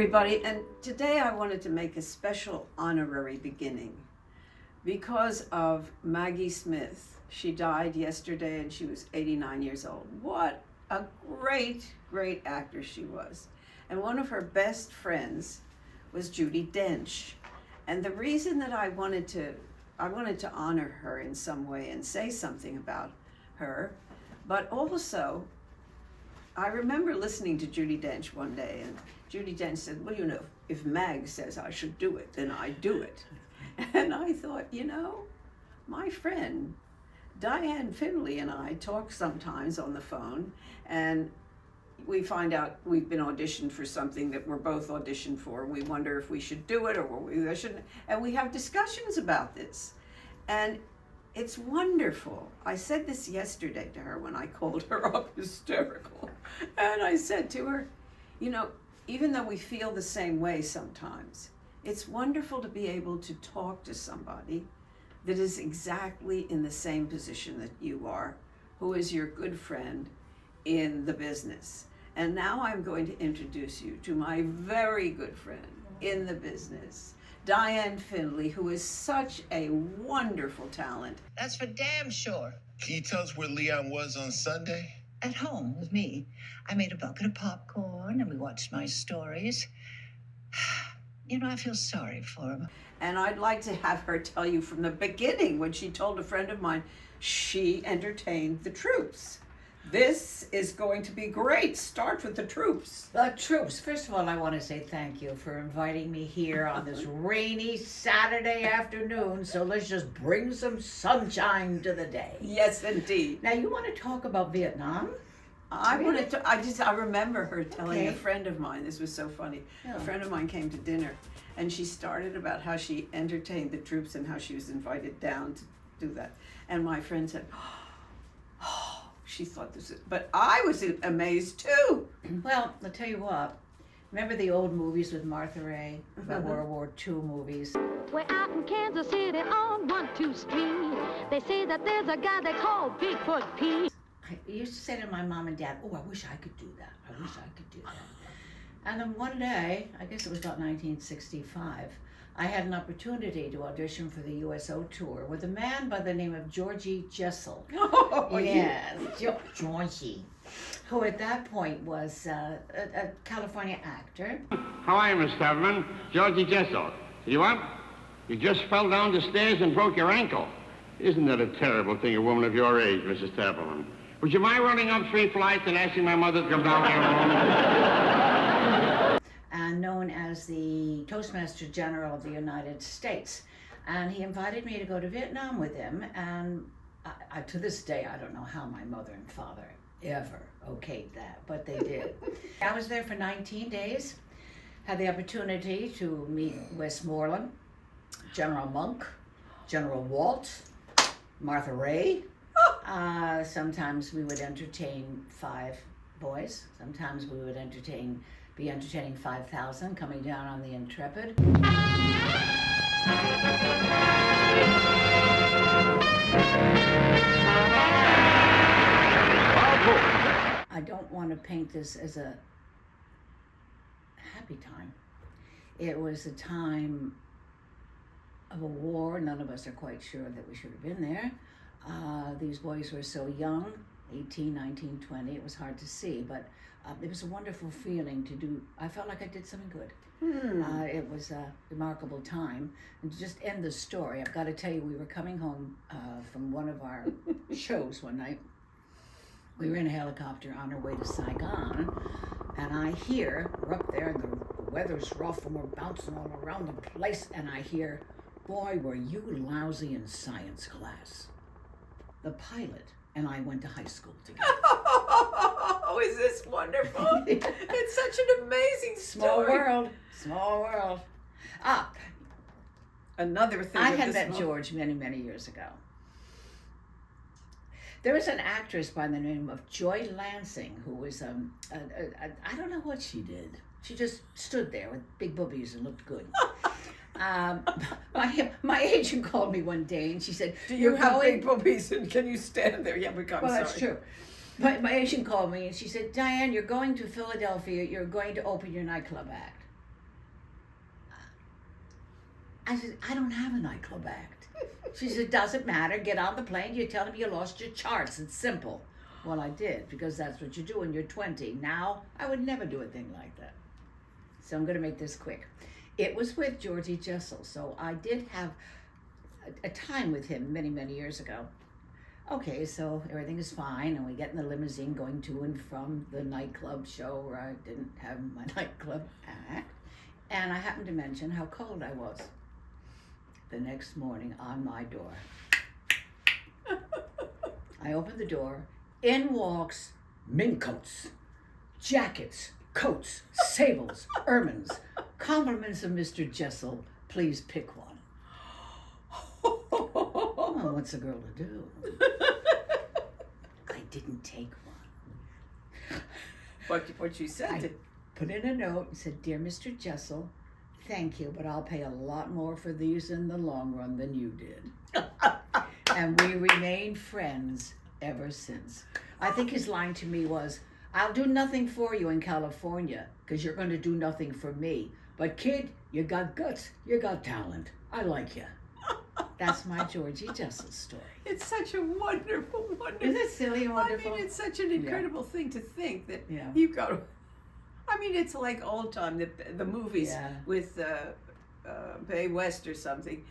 everybody, and today I wanted to make a special honorary beginning because of Maggie Smith. She died yesterday and she was 89 years old. What a great, great actress she was. And one of her best friends was Judi Dench. And the reason that I wanted to honor her in some way and say something about her, but also I remember listening to Judi Dench one day, and Judi Dench said, well, if Mag says I should do it, then I do it. And I thought, my friend Diane Findlay and I talk sometimes on the phone, and we find out we've been auditioned for something that we're both auditioned for. We wonder if we should do it or we shouldn't, and we have discussions about this. And it's wonderful. I said this yesterday to her when I called her up hysterical. And I said to her, even though we feel the same way sometimes, it's wonderful to be able to talk to somebody that is exactly in the same position that you are, who is your good friend in the business. And now I'm going to introduce you to my very good friend in the business, Diane Findlay, who is such a wonderful talent. That's for damn sure. Can you tell us where Leon was on Sunday? At home with me. I made a bucket of popcorn and we watched my stories. I feel sorry for him. And I'd like to have her tell you from the beginning when she told a friend of mine she entertained the troops. This is going to be great. Start with the troops. The troops. First of all, I want to say thank you for inviting me here on this rainy Saturday afternoon. So let's just bring some sunshine to the day. Yes, indeed. Now, you want to talk about Vietnam? I remember her telling a friend of mine, this was so funny. Yeah. A friend of mine came to dinner and she started about how she entertained the troops and how she was invited down to do that. And my friend said, she thought this is, but I was amazed too. Well, I'll tell you what. Remember the old movies with Martha Ray, the World War II movies? We're out in Kansas City on 1-2 Street. They say that there's a guy they call Bigfoot Pete. I used to say to my mom and dad, I wish I could do that. I wish I could do that. And then one day, I guess it was about 1965, I had an opportunity to audition for the USO tour with a man by the name of Georgie Jessel. Oh, yes, Georgie, who at that point was a California actor. How are you, Miss Taberman? Georgie Jessel. You what? You just fell down the stairs and broke your ankle. Isn't that a terrible thing, a woman of your age, Mrs. Taberman? Would you mind running up 3 flights and asking my mother to come down here? And known as the Toastmaster General of the United States. And he invited me to go to Vietnam with him. And I, to this day, I don't know how my mother and father ever okayed that, but they did. I was there for 19 days, had the opportunity to meet Westmoreland, General Monk, General Waltz, Martha Ray. Sometimes we would entertain 5 boys. Sometimes we would be entertaining 5,000 coming down on the Intrepid. I don't want to paint this as a happy time. It was a time of a war. None of us are quite sure that we should have been there. These boys were so young, 18, 19, 20. It was hard to see, but it was a wonderful feeling to do. I felt like I did something good. It was a remarkable time. And to just end the story, I've got to tell you, we were coming home from one of our shows one night. We were in a helicopter on our way to Saigon, and I hear, we're up there and the weather's rough and we're bouncing all around the place, and I hear, boy, were you lousy in science class. The pilot and I went to high school together. Oh, is this wonderful? It's such an amazing story. Small world. Another thing. I had met George many, many years ago. There was an actress by the name of Joy Lansing who was, I don't know what she did. She just stood there with big boobies and looked good. My agent called me one day and she said, "Do you have big boobies and can you stand there?" Yeah, I'm sorry. That's true. My agent called me and she said, "Diane, you're going to Philadelphia. You're going to open your nightclub act." I said, I don't have a nightclub act. She said, doesn't matter. Get on the plane. You tell them you lost your charts. It's simple. Well, I did, because that's what you do when you're 20. Now, I would never do a thing like that. So I'm going to make this quick. It was with Georgie Jessel. So I did have a time with him many, many years ago. Okay, so everything is fine, and we get in the limousine going to and from the nightclub show where I didn't have my nightclub act. And I happened to mention how cold I was. The next morning on my door, I opened the door. In walks mink coats, jackets, coats, sables, ermines, compliments of Mr. Jessel. Please pick one. Oh, what's a girl to do? I didn't take one. What you said? I put in a note and said, Dear Mr. Jessel, thank you, but I'll pay a lot more for these in the long run than you did. And we remained friends ever since. I think his line to me was, I'll do nothing for you in California because you're going to do nothing for me. But kid, you got guts, you got talent. I like you. That's my Georgie Jessel story. It's such a wonderful. Isn't it silly and wonderful? I mean, it's such an incredible thing to think that Yeah. you've got. I mean, it's like old time, the movies Yeah. with Bay West or something.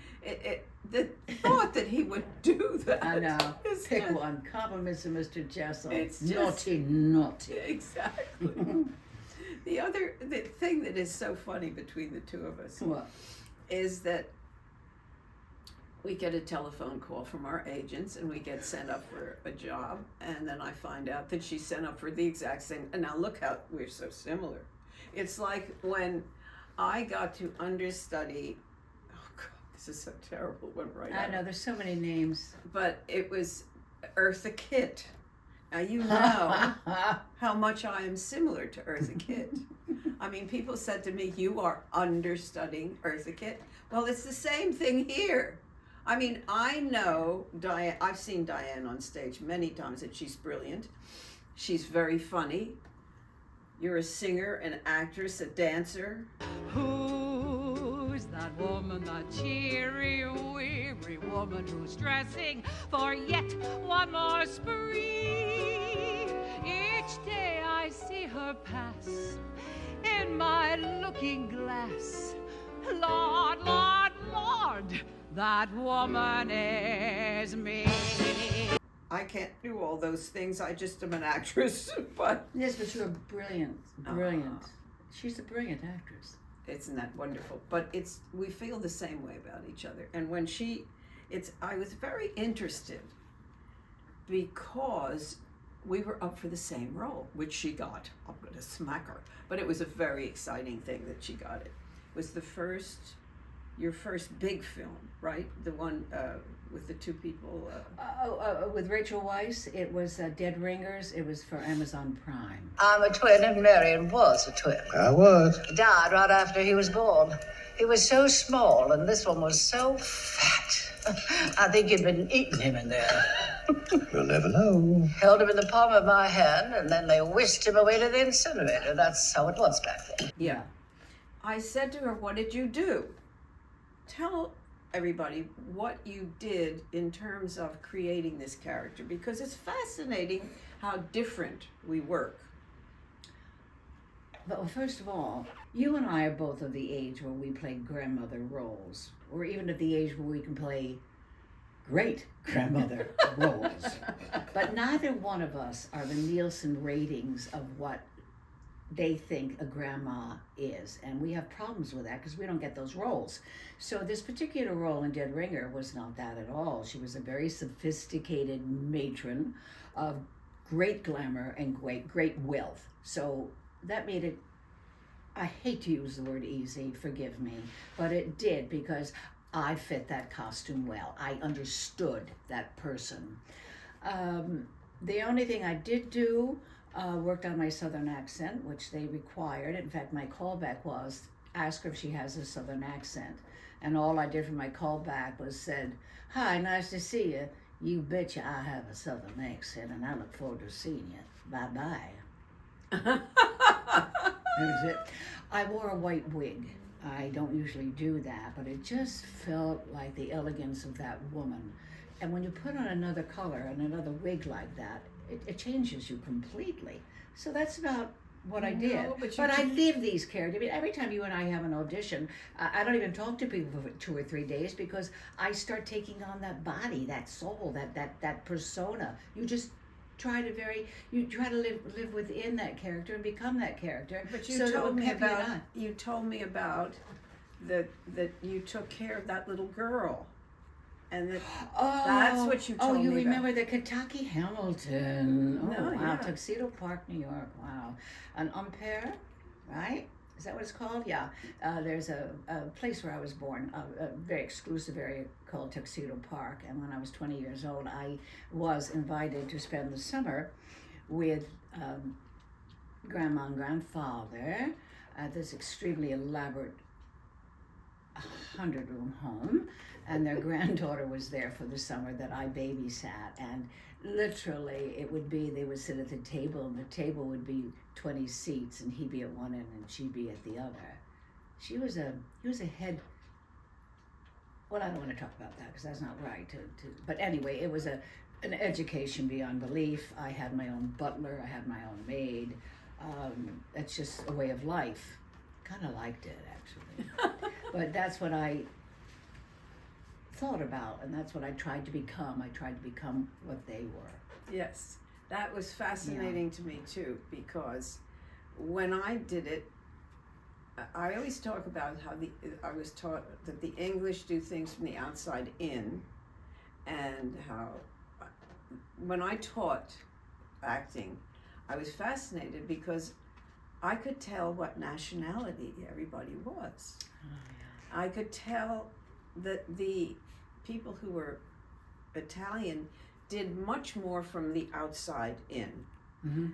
The thought that he would do that. I know. is Pick just- one. Compliments of Mr. Jessel. It's just- naughty, naughty. Exactly. The thing that is so funny between the two of us What? is that we get a telephone call from our agents and we get sent up for a job, and then I find out that she's sent up for the exact same. And now look how we're so similar. It's like when I got to understudy. Oh God, this is so terrible. Went right I out. know, there's so many names. But it was Eartha Kitt. Now you know how much I am similar to Eartha Kitt. I mean, people said to me, you are understudying Eartha Kitt. Well, it's the same thing here. I mean, I know Diane, I've seen Diane on stage many times, and she's brilliant. She's very funny. You're a singer, an actress, a dancer. Who's that woman, that cheery, weary woman who's dressing for yet one more spree? Each day I see her pass in my looking glass. Lord, Lord, Lord, that woman is me. I can't do all those things. I just am an actress, but Yes, but you're brilliant, brilliant. She's a brilliant actress. isn't that wonderful? But we feel the same way about each other. And when I was very interested because we were up for the same role, which she got. I'm going to smack her. But it was a very exciting thing that she got it. It was your first big film, right? The one with the two people. With Rachel Weisz, it was Dead Ringers. It was for Amazon Prime. I'm a twin, and Marion was a twin. I was. He died right after he was born. He was so small, and this one was so fat. I think you'd been eating him in there. You'll never know. Held him in the palm of my hand, and then they whisked him away to the incinerator. That's how it was back then. Yeah. I said to her, what did you do? Tell everybody what you did in terms of creating this character, because it's fascinating how different we work. But well, first of all, you and I are both of the age where we play grandmother roles. Or even at the age where we can play great grandmother roles. But neither one of us are the Nielsen ratings of what they think a grandma is. And we have problems with that because we don't get those roles. So this particular role in Dead Ringer was not that at all. She was a very sophisticated matron of great glamour and great wealth. So that made it, I hate to use the word easy, forgive me, but it did because I fit that costume well. I understood that person. The only thing I did do, worked on my Southern accent, which they required. In fact, my callback was, ask her if she has a Southern accent. And all I did for my callback was said, hi, nice to see you. You betcha I have a Southern accent, and I look forward to seeing you. Bye-bye. That was it. I wore a white wig. I don't usually do that, but it just felt like the elegance of that woman. And when you put on another color and another wig like that, it changes you completely. So that's about what I did. No, but I live these characters. I mean, every time you and I have an audition, I don't even talk to people for 2 or 3 days because I start taking on that body, that soul, that persona. You just try to live within that character and become that character. But you so told me Peppy and about I- you told me about that you took care of that little girl, and that that's what you told me Oh, you about. remember the Kentucky Hamilton? Oh, No, wow. yeah. Tuxedo Park, New York. Wow. An Ampere, right? Is that what it's called? Yeah. There's a place where I was born, a very exclusive area called Tuxedo Park. And when I was 20 years old, I was invited to spend the summer with grandma and grandfather at this extremely elaborate 100-room home, and their granddaughter was there for the summer that I babysat, and literally they would sit at the table, and the table would be 20 seats, and he'd be at one end and she'd be at the other. He was a head. Well, I don't want to talk about that because that's not right. But anyway, it was an education beyond belief. I had my own butler. I had my own maid. It's just a way of life. Kind of liked it, actually. But that's what I thought about, and that's what I tried to become. I tried to become what they were. Yes, that was fascinating to me too, because when I did it, I always talk about how I was taught that the English do things from the outside in, and how when I taught acting, I was fascinated because I could tell what nationality everybody was. I could tell that the people who were Italian did much more from the outside in. Mm-hmm.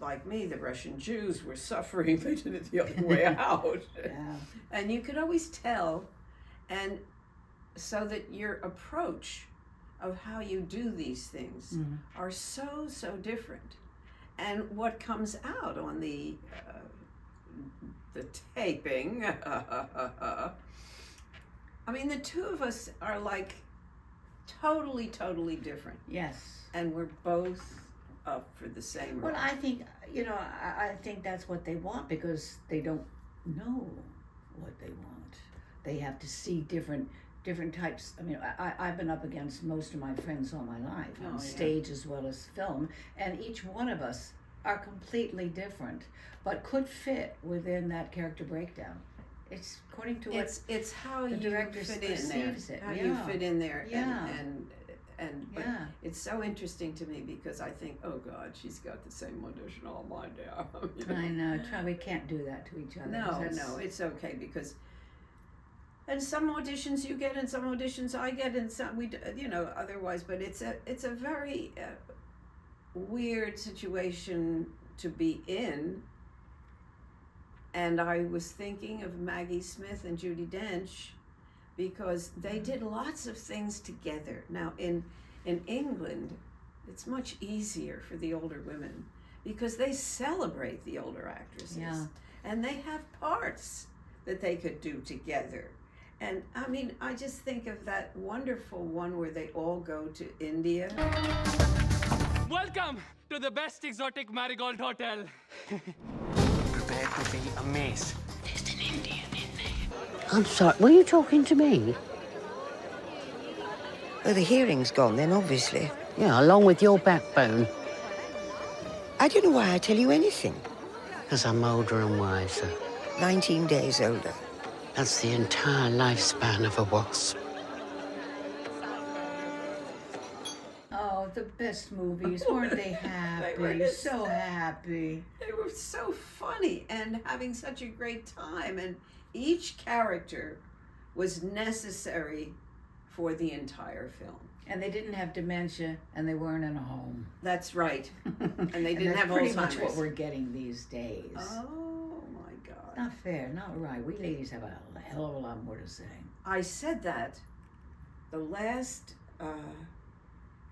Like me, the Russian Jews were suffering. They did it the other way out. Yeah. And you could always tell, and so that your approach of how you do these things are so different. And what comes out on the taping, I mean, the two of us are like totally different. Yes. And we're both up for the same role. Well, I think, I think that's what they want because they don't know what they want. They have to see different types. I mean, I've been up against most of my friends all my life, on stage as well as film, and each one of us are completely different, but could fit within that character breakdown. It's according to what it's how the you director fit in there. perceives it. How you fit in there. Yeah. But it's so interesting to me because I think, oh God, she's got the same audition all mine now. I know. We can't do that to each other. No, it's okay because, and some auditions you get, and some auditions I get, and some we, otherwise. But it's a very weird situation to be in. And I was thinking of Maggie Smith and Judi Dench because they did lots of things together. Now in England, it's much easier for the older women because they celebrate the older actresses. Yeah. And they have parts that they could do together. And I mean, I just think of that wonderful one where they all go to India. Welcome to the best exotic marigold hotel. Prepare to be amazed. There's an Indian in there. I'm sorry, were you talking to me? Well, the hearing's gone then, obviously. Yeah, along with your backbone. I don't know why I tell you anything. Because I'm older and wiser. 19 days older. That's the entire lifespan of a wasp. Oh, the best movies. Weren't they happy? They were so happy. They were so funny and having such a great time, and each character was necessary for the entire film. And they didn't have dementia, and they weren't in a home. That's right. And they didn't that's have pretty Alzheimer's. much what we're getting these days. Oh my God. Not fair, not right. We ladies have a hell of a lot more to say. I said that the last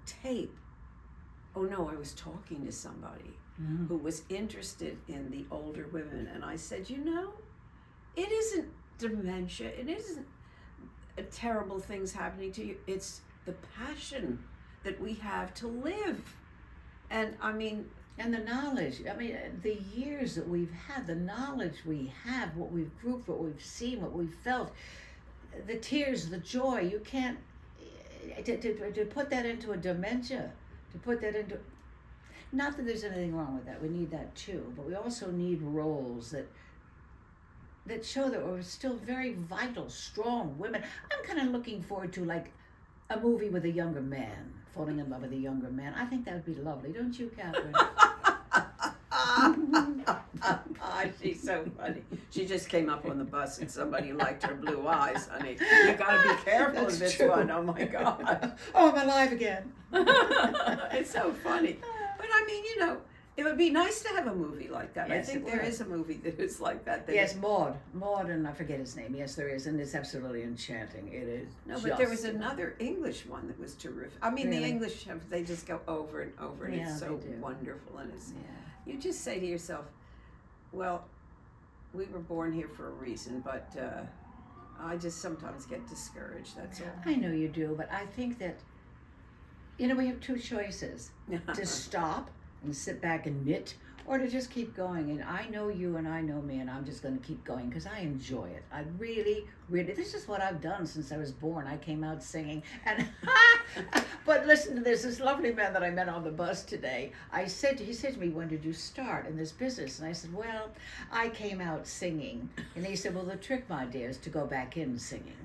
tape. Oh no, I was talking to somebody who was interested in the older women, and I said, it isn't dementia. It isn't terrible things happening to you. It's the passion that we have to live. And I mean, and the knowledge, I mean, the years that we've had, the knowledge we have, what we've grouped, what we've seen, what we've felt, the tears, the joy, you can't, to put that into a dementia, to put that into, not that there's anything wrong with that, we need that too, but we also need roles that show that we're still very vital, strong women. I'm kind of looking forward to like a movie with a younger man, falling in love with a younger man. I think that would be lovely, don't you, Catherine? She's so funny. She just came up on the bus and somebody liked her blue eyes, honey. You gotta be careful That's of this true. one. Oh my God. Oh, I'm alive again. It's so funny. But I mean, you know, it would be nice to have a movie like that. Yes, I think it there would. is a movie that is like that. Yes, Maud, and I forget his name. Yes, there is, and it's absolutely enchanting. It is. No, but there was another English one that was terrific. I mean, Really? the English they just go over and over, and Yeah, it's so they do. wonderful. And it's Yeah. you just say to yourself, well, we were born here for a reason, but I just sometimes get discouraged. That's all. I know you do, but I think that, you know, we have two choices: to stop and sit back and knit, or to just keep going. And I know you and I know me, and I'm just going to keep going because I enjoy it. I really, really, this is what I've done since I was born. I came out singing. And but listen to this lovely man that I met on the bus today. He said to me, when did you start in this business? And I said, well, I came out singing. And he said, well, the trick, my dear, is to go back in singing.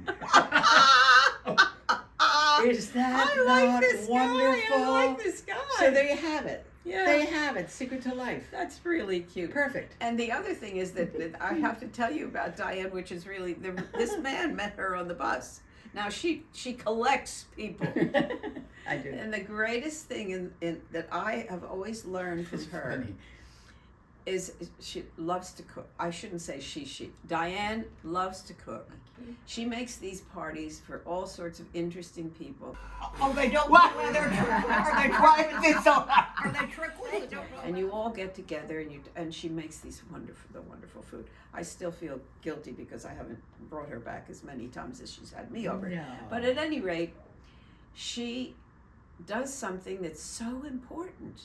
Is that I like not this wonderful? guy. I like this guy. So there you have it. Yeah. There you have it. Secret to life. That's really cute. Perfect. And the other thing is that I have to tell you about Diane, which is really this man met her on the bus. Now she collects people. I do. And the greatest thing in that I have always learned from her funny. is she loves to cook. I shouldn't say she. Diane loves to cook. She makes these parties for all sorts of interesting people. Oh, they don't want leather. Are they trying this on? Are they trickling? And you all get together and she makes these wonderful food. I still feel guilty because I haven't brought her back as many times as she's had me over. No. But at any rate, she does something that's so important.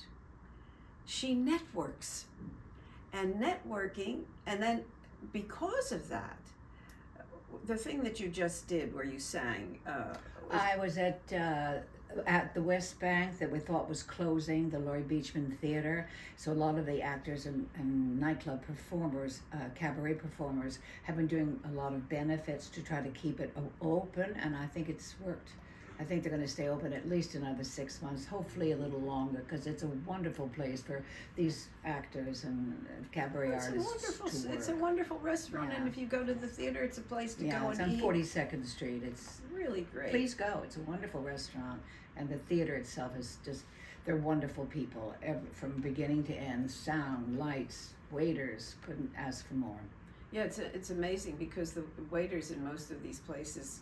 She networks. And networking, and then because of that, the thing that you just did where you sang, I was at the West Bank that we thought was closing, the Laurie Beachman Theater. So a lot of the actors and nightclub performers, cabaret performers, have been doing a lot of benefits to try to keep it open, and I think it's worked. I think they're going to stay open at least another 6 months, hopefully a little longer, because it's a wonderful place for these actors and cabaret artists to work. It's a wonderful restaurant, Yeah. and if you go to the theater, it's a place to Yeah, go it's and on eat. 42nd Street. It's Really great. Please go. It's a wonderful restaurant, and the theater itself is just—they're wonderful people, from beginning to end. Sound, lights, waiters. Couldn't ask for more. Yeah, it's amazing because the waiters in most of these places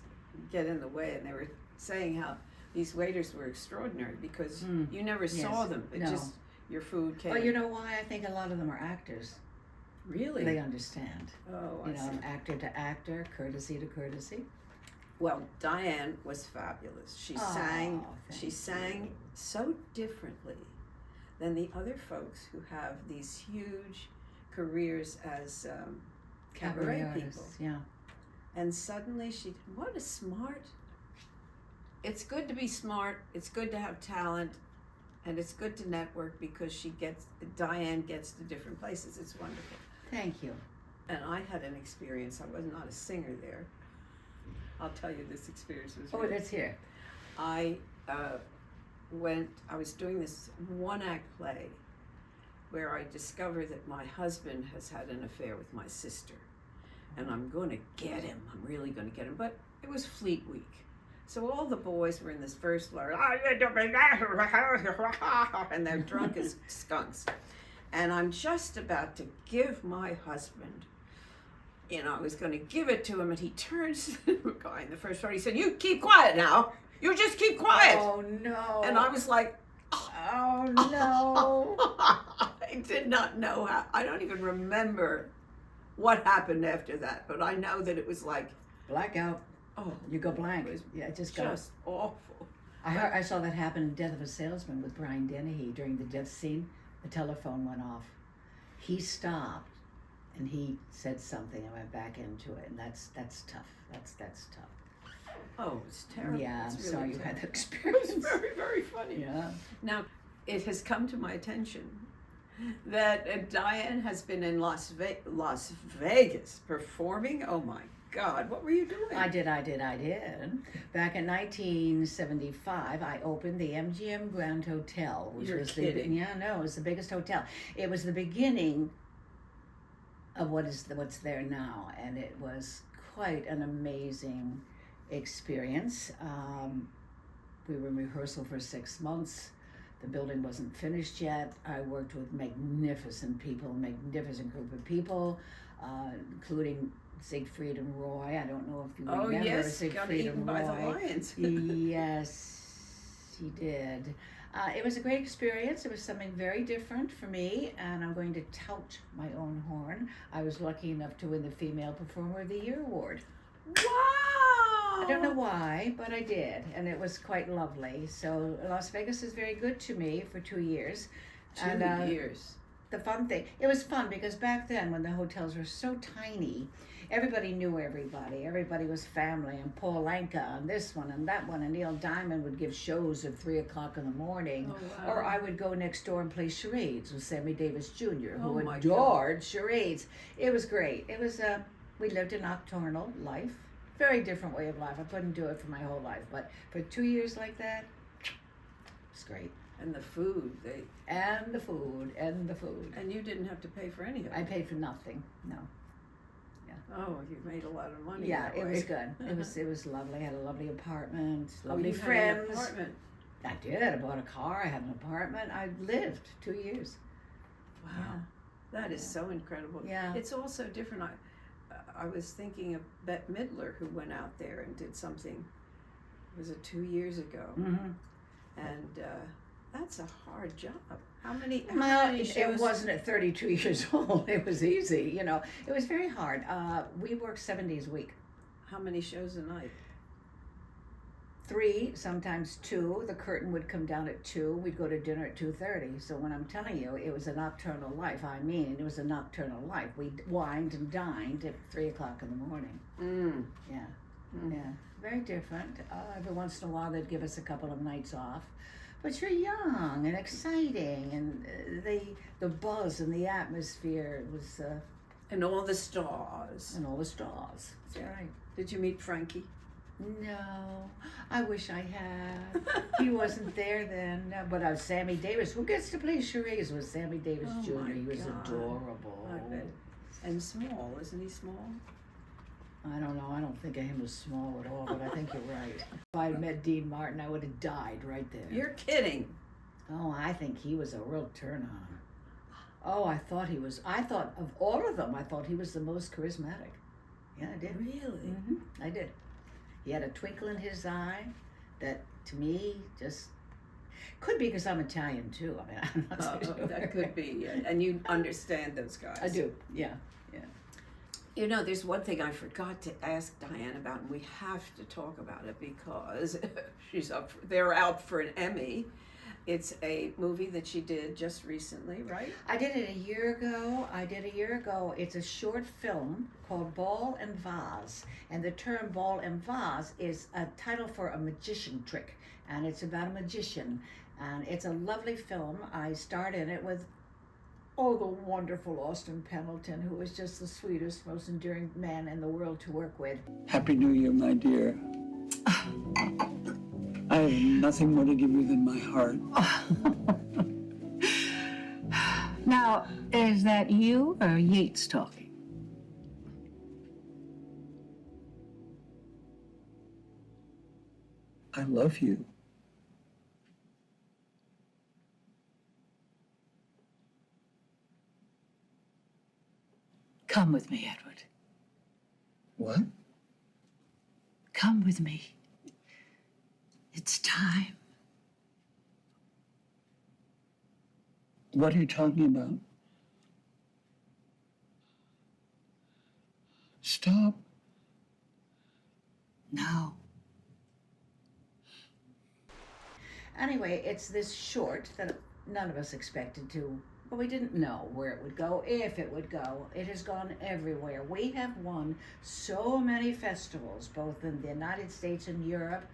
get in the way, and they were saying how these waiters were extraordinary because you never saw Yes. them. It No. just your food came. Well, you know why? I think a lot of them are actors. Really? They understand. Oh, I You know, see. actor to actor, courtesy to courtesy. Well, Diane was fabulous. She thank you. sang so differently than the other folks who have these huge careers as cabaret people. artists, yeah. And suddenly what a smart. It's good to be smart. It's good to have talent, and it's good to network because Diane gets to different places. It's wonderful. Thank you. And I had an experience. I was not a singer there. I'll tell you this experience was. Oh, really- let's hear. I was doing this one-act play where I discovered that my husband has had an affair with my sister. And I'm going to get him. I'm really going to get him. But it was Fleet Week. So all the boys were in this first floor. And they're drunk as skunks. And I'm just about to give my husband, I was going to give it to him. And he turns to the guy in the first floor. He said, "You keep quiet now. You just keep quiet." Oh, no. And I was like, oh, no. I did not know how. I don't even remember what happened after that, but I know that it was like, Blackout. oh, You go blank. it was Yeah, it just got. just awful. I saw that happen in Death of a Salesman with Brian Dennehy. During the death scene, the telephone went off. He stopped and he said something and went back into it, and that's tough. That's tough. Oh, it's terrible. Yeah, It's I'm really sorry you terrible. had that experience. It was very, very funny. Yeah. Now, it has come to my attention that Diane has been in Las Vegas performing. Oh my God, what were you doing? I did. Back in 1975, I opened the MGM Grand Hotel, which You're was kidding. it was the biggest hotel. It was the beginning of what's there now, and it was quite an amazing experience. We were in rehearsal for 6 months. The building wasn't finished yet. I worked with magnificent group of people, including Siegfried and Roy. I don't know if you Oh remember yes, Siegfried got eaten and by the Roy. lions. Yes, he did. It was a great experience. It was something very different for me, and I'm going to tout my own horn. I was lucky enough to win the Female Performer of the Year award. Wow! I don't know why, but I did, and it was quite lovely. So Las Vegas is very good to me for 2 years. 2 years. The fun thing, it was fun because back then when the hotels were so tiny, everybody knew everybody. Everybody was family, and Paul Anka and this one and that one, and Neil Diamond would give shows at 3 o'clock in the morning. Oh, wow. Or I would go next door and play charades with Sammy Davis Jr., who Oh, my adored charades. It was great. It was, we lived a nocturnal life. Very different way of life. I couldn't do it for my whole life, but for 2 years like that, it's great. And the food, And the food. and you didn't have to pay for any of it. I paid for nothing. No. Oh, you made a lot of money. Yeah, that it way. was good. It was lovely. I had a lovely apartment, lovely you had an friends. apartment. I did. I bought a car. I had an apartment. I lived 2 years. Wow, that is so incredible. Yeah. It's also different. I was thinking of Bette Midler, who went out there and did something. Was it 2 years ago? Mm-hmm. And that's a hard job. How many Well, shows? it wasn't at 32 years old. It was easy, you know. It was very hard. We worked 7 days a week. How many shows a night? 3, sometimes 2. The curtain would come down at 2. We'd go to dinner at 2:30. So when I'm telling you, it was a nocturnal life. I mean, it was a nocturnal life. We wined and dined at 3 o'clock in the morning. Yeah, yeah, very different. Every once in a while, they'd give us a couple of nights off. But you're young and exciting, and the buzz and the atmosphere was, And all the stars. and all the stars. That's right. Did you meet Frankie? No, I wish I had. He wasn't there then. No, but Sammy Davis. Who gets to play charades with Sammy Davis Oh, Jr.? my He was God. adorable. I bet. And small, isn't he small? I don't know. I don't think of him as small at all, but I think you're right. If I had met Dean Martin, I would have died right there. You're kidding. Oh, I think he was a real turn on. Oh, I thought of all of them, I thought he was the most charismatic. Yeah, I did. Really? I did. He had a twinkle in his eye that, to me, just could be because I'm Italian too. I mean, I'm not so sure. That could be. Yeah. And you understand those guys. I do. Yeah. You know, there's one thing I forgot to ask Diane about, and we have to talk about it because they're out for an Emmy. It's a movie that she did just recently, right? I did it a year ago. It's a short film called Ball and Vase. And the term ball and vase is a title for a magician trick. And it's about a magician. And it's a lovely film. I starred in it with, the wonderful Austin Pendleton, who was just the sweetest, most endearing man in the world to work with. Happy New Year, my dear. I have nothing more to give you than my heart. Now, is that you or Yeats talking? I love you. Come with me, Edward. What? Come with me. It's time. What are you talking about? Stop. No. Anyway, it's this short that none of us expected to, but we didn't know where it would go, if it would go. It has gone everywhere. We have won so many festivals, both in the United States and Europe.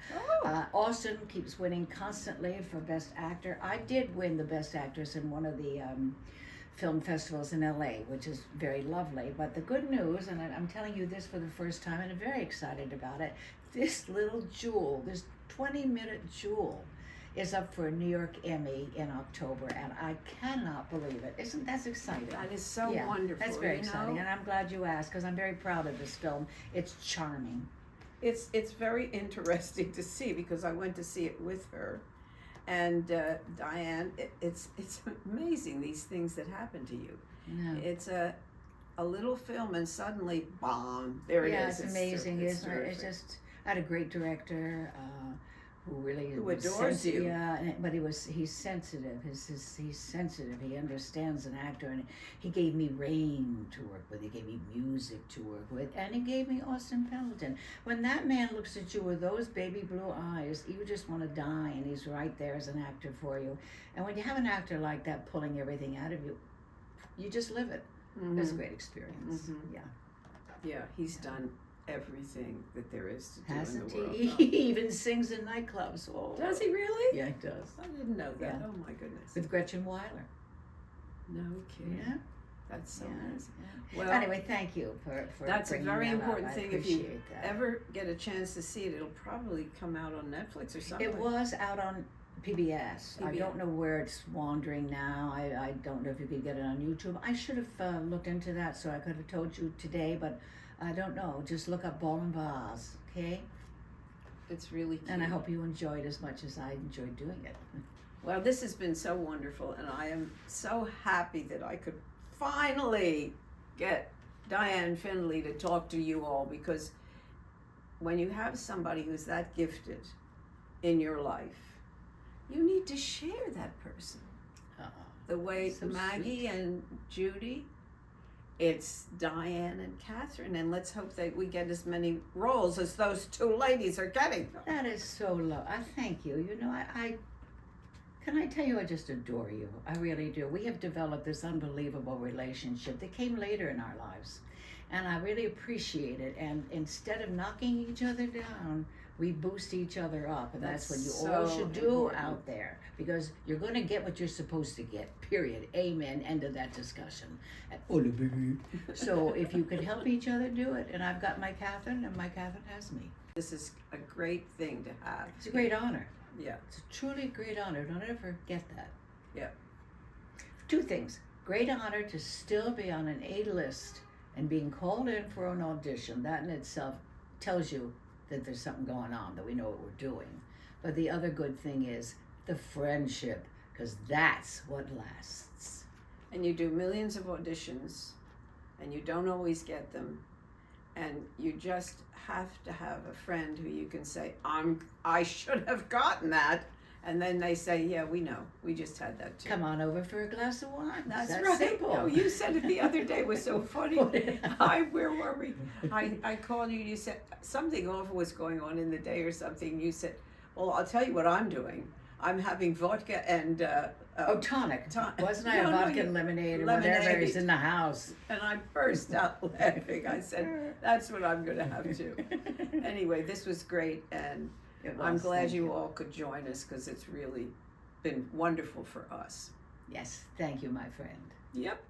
Austin keeps winning constantly for Best Actor. I did win the Best Actress in one of the film festivals in LA, which is very lovely. But the good news, and I'm telling you this for the first time, and I'm very excited about it, this little jewel, this 20-minute jewel, is up for a New York Emmy in October, and I cannot believe it. Isn't that exciting? That is so wonderful. That's very exciting, know? and I'm glad you asked, because I'm very proud of this film. It's charming. It's very interesting to see, because I went to see it with her, and Diane. It's amazing, these things that happen to you. Yeah. It's a little film, and suddenly, bomb! There it is. Yeah, it's amazing, isn't it? It's terrific. just, I had a great director. Who adores sensitive, you. Yeah, but he's sensitive. He's sensitive. He understands an actor, and he gave me rain to work with. He gave me music to work with, and he gave me Austin Pendleton. When that man looks at you with those baby blue eyes, you just want to die, and he's right there as an actor for you. And when you have an actor like that pulling everything out of you, you just live it. It's a great experience. Yeah, he's done everything that there is to do Hasn't in the world. he? He even sings in nightclubs. Oh. Does he really? Yeah, he does. I didn't know that. Yeah. Oh my goodness. With Gretchen Weiler. No kidding. Yeah. That's so Yeah, nice. yeah. Well, anyway, thank you for that's a bringing very that up. important I thing. If you appreciate that. ever get a chance to see it, it'll probably come out on Netflix or something. It was out on PBS. I PBS. don't know where it's wandering now. I don't know if you could get it on YouTube. I should have looked into that, so I could have told you today, but I don't know. Just look up Ball and Vase, okay? It's really cute. And I hope you enjoyed as much as I enjoyed doing it. Well, this has been so wonderful, and I am so happy that I could finally get Diane Findlay to talk to you all, because when you have somebody who's that gifted in your life, you need to share that person. The way so Maggie and Judy, it's Diane and Catherine, and let's hope that we get as many roles as those two ladies are getting. That is so low. I thank you. You know, I can I tell you, I just adore you. I really do. We have developed this unbelievable relationship that came later in our lives, and I really appreciate it. And instead of knocking each other down, we boost each other up, and that's what you all so should do important. out there, because you're going to get what you're supposed to get, period. Amen. End of that discussion. So if you could help each other, do it. And I've got my Catherine, and my Catherine has me. This is a great thing to have. It's a great honor. Yeah. It's a truly great honor. Don't ever forget that. Yeah. Two things. Great honor to still be on an A list and being called in for an audition. That in itself tells you that there's something going on, that we know what we're doing. But the other good thing is the friendship, because that's what lasts. And you do millions of auditions, and you don't always get them, and you just have to have a friend who you can say, I should have gotten that, and then they say, yeah, we know, we just had that too. Come on over for a glass of wine. That's that right. simple. No, you said it the other day. It was so funny. Where were we? I called you. You said something awful was going on in the day or something. You said, well, I'll tell you what I'm doing. I'm having vodka and tonic. Wasn't I a vodka and lemonade or whatever is in the house? And I burst out laughing. I said, that's what I'm going to have too. Anyway, this was great, and I'm glad you all could join us, because it's really been wonderful for us. Yes, thank you, my friend. Yep.